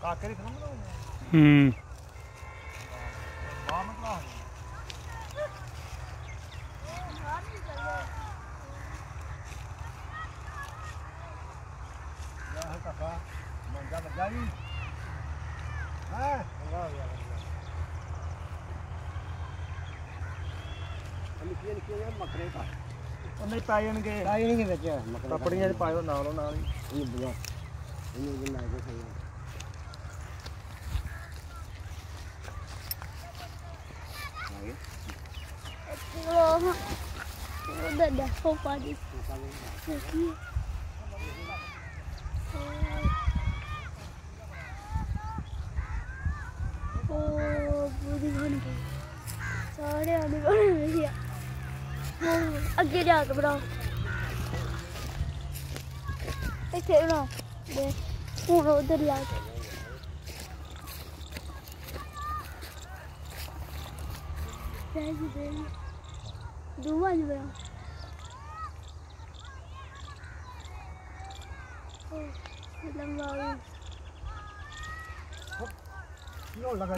काके दिख रहा बाहर निकला है काका मंगा लग जाएगी है मंगा हो गया निकले मकरे का नहीं पाए जाएंगे कपड़ियां पायो नालों नाल ही बुआ इन्हें ला के सही udah dah sofa di पूरी बन गई सारे आने वाले भैया अगे जाके बनाओ इतने बनाओ हूँ उधर ला दूआ नहीं बना लंबा